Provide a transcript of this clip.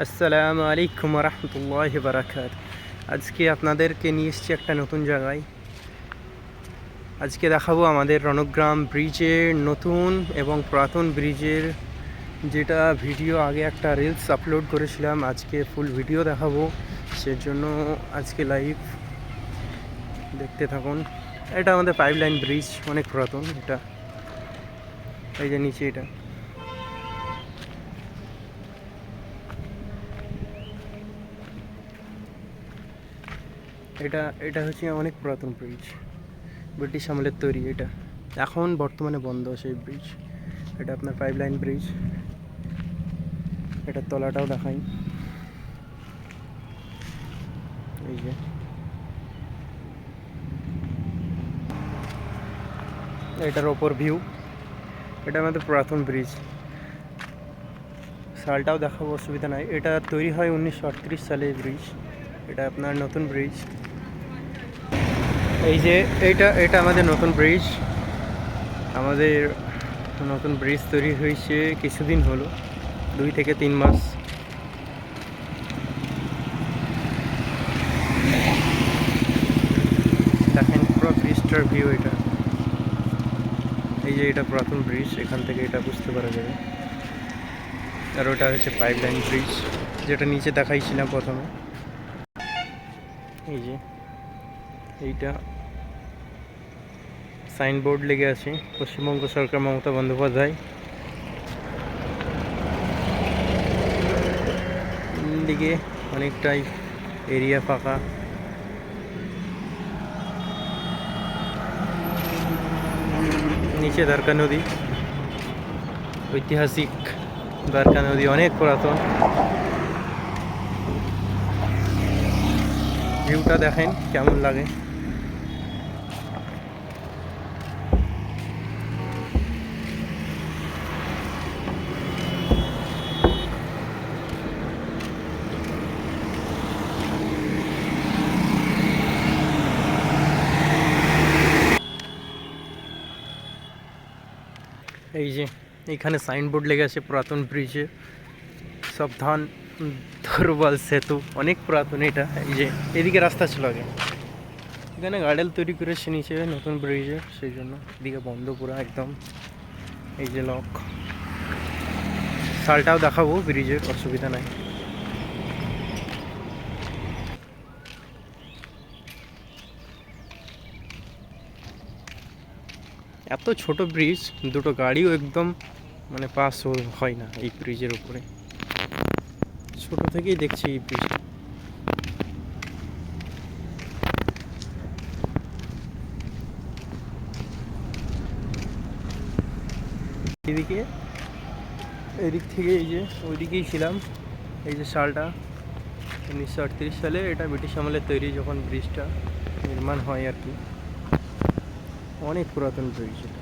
আসসালামু আলাইকুম রহমতুল্লাহ বারাকাত। আজকে আপনাদেরকে নিয়ে এসেছি একটা নতুন জায়গায়। আজকে দেখাবো আমাদের রণগ্রাম ব্রিজের নতুন এবং পুরাতন ব্রিজের যেটা ভিডিও আগে একটা রিলস আপলোড করেছিলাম। আজকে ফুল ভিডিও দেখাবো, সেজন্য আজকে লাইভ দেখতে থাকুন। এটা আমাদের পাইপলাইন ব্রিজ, অনেক পুরাতন। এটা এই যে নিচে এটা এটা হচ্ছে অনেক পুরাতন ব্রিজ, ব্রিটিশ আমলের তৈরি। এটা এখন বর্তমানে বন্ধ সেই ব্রিজ। এটা আপনার পাইপলাইন ব্রিজ। এটার তলাটাও দেখাই, এই যে এটার ওপর ভিউ। এটা আমাদের পুরাতন ব্রিজ, সালটাও দেখাবো, অসুবিধা নাই। এটা তৈরি হয় 1938 সালে ব্রিজ। এটা আপনার নতুন ব্রিজ। এই যে এটা আমাদের নতুন ব্রিজ। আমাদের নতুন ব্রিজ তৈরি হয়েছে কিছুদিন হলো, 2 থেকে 3 মাস। দেখেন পুরো ব্রিজটার ভিউ। এটা এই যে এটা পুরাতন ব্রিজ, এখান থেকে এটা বুঝতে পারা যাবে। আর ওটা হচ্ছে পাইপলাইন ব্রিজ, যেটা নিচে দেখাইছিলাম প্রথমে। এই যে এইটা সাইনবোর্ড লেগে আছে, পশ্চিমবঙ্গ সরকার, মমতা বন্দ্যোপাধ্যায়। দিকে অনেকটাই এরিয়া ফাঁকা। নিচে দ্বারকা নদী, ঐতিহাসিক দ্বারকা নদী, অনেক পুরাতন। ভিউটা দেখেন কেমন লাগে। এই যে এইখানে সাইনবোর্ড লেগে আছে পুরাতন ব্রিজে, সাবধান ধরবাল সেতু, অনেক পুরাতন এটা। এই যে এদিকে রাস্তা ছিল আগে, এখানে গার্ডেল তৈরি করেছে নিচে নতুন ব্রিজে, সেই জন্য এদিকে বন্ধ পুরো একদম। এই যে লক, সালটাও দেখাবো ব্রিজের, অসুবিধা নাই। এত ছোট ব্রিজ, দুটো গাড়িও একদম মানে পাস হয় না এই ব্রিজের উপরে। ছোট থেকেই দেখছি এই ব্রিজ। এদিকে এদিক থেকে এই যে ওইদিকেই ছিলাম। এই যে সালটা 1938 সালে, এটা ব্রিটিশ আমলের তৈরি যখন ব্রিজটা নির্মাণ হয় আর কি। অনেক পুরাতন ব্রিজ এটা।